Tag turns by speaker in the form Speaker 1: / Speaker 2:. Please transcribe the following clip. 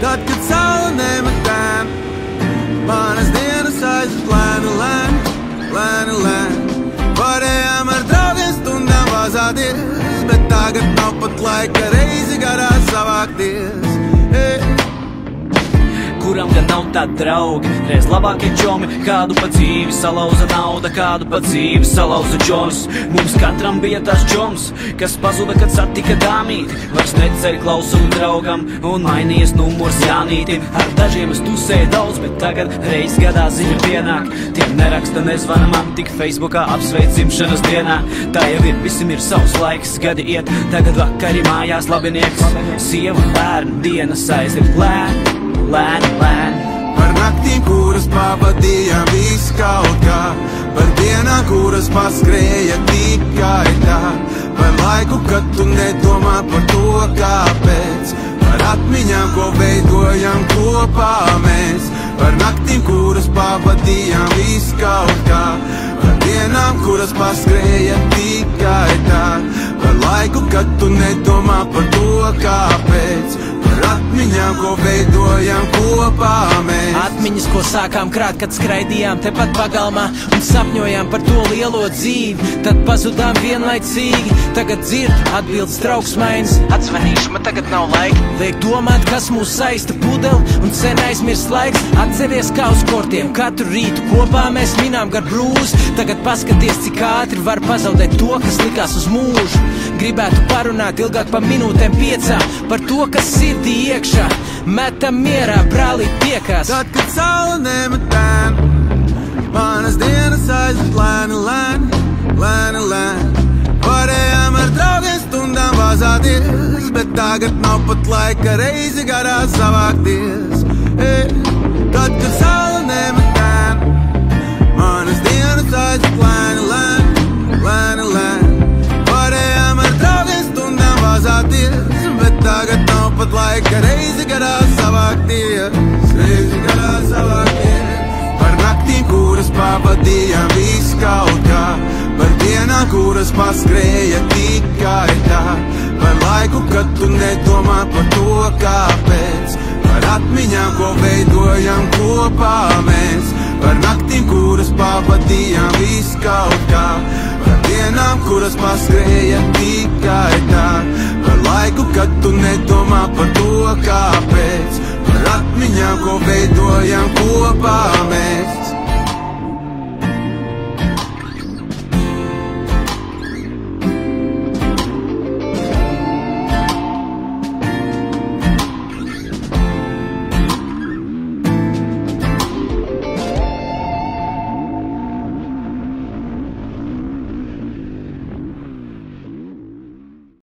Speaker 1: Tad, kad saule nemetēm, manas dienas aizved lēni, lēni, lēni, lēni. Varējām ar draugiem stundām vazāties, bet tagad nav pat laika reizi garā savākties.
Speaker 2: Kuram gan nav tādi draugi, reiz labākie čomi. Kādu pa dzīvi salauza nauda, kādu pa dzīvi salauza džons. Mums katram bija tas džons, kas pazuda, kad satika dāmīti. Vairs neceļ klausuli draugam un mainījies numurs Jānītim. Ar dažiem es tusēju daudz, bet tagad reiz gadā ziņa pienāk. Tie neraksta, nezvana man, tik Facebookā apsveic dzimšanas dienā. Tā jau ir, visam ir savs laiks, gadi iet, tagad vakari mājās labinieks. Sieva, bērnu dienas aiziet lēni, lēni, lēni.
Speaker 1: Par naktīm, kuras pavadījām viss kaut kā, par dienām, kuras paskrēja tikai tā, par laiku, kad tu nedomā par to, kāpēc, par atmiņām, ko veidojam kopā mēs. Par naktīm, kuras pavadījām viss kaut kā, par dienām, kuras paskrēja tikai tā, par laiku, kad tu nedomā par to, kāpēc, par atmiņām, ko veidojam kopā mēs.
Speaker 3: Atmiņas, ko sākām krāt, kad skraidījām tepat pagalmā un sapņojām par to lielo dzīvi. Tad pazudām vienlaicīgi, tagad dzird atbildes trauksmaiņas. Atzvanīšu, man tagad nav laika. Liek domāt, kas mūs saista pudeli un sen aizmirst laiks. Atceries, kā uz kortiem katru rītu kopā mēs minām gar brūzi. Tagad paskaties, cik ātri var pazaudēt to, kas likās uz mūžu. Gribētu parunāt ilgāk pa minūtēm 5 par to, kas sirdī iekšā. Metam mierā, brālī, tiekās.
Speaker 1: Tad, kad saule nemetēm, manas dienas aizved lēni, lēni, lēni, lēni. Varējām ar draugiem stundām vazāties, bet tagad nav pat laika reizi garā savākties. Tad, kad saule nemetēm, manas dienas aizved lēni, lēni, lēni, lēni. Varējām ar draugiem stundām vazāties, bet tagad nav pat laika reizi garā savākties, reizi garā savākties. Par naktīm, kuras pavadījām viss kaut kā, par dienām, kuras paskrēja tikai tā, par laiku, kad tu nedomā par to, kāpēc, par atmiņām, ko veidojam kopā mēs. Par naktīm, kuras pavadījām viss kaut kā, par dienām, kuras paskrēja tikai tā, par laiku, kad tu nedomā par to, kāpēc, par atmiņām, ko veidojam kopā mēs.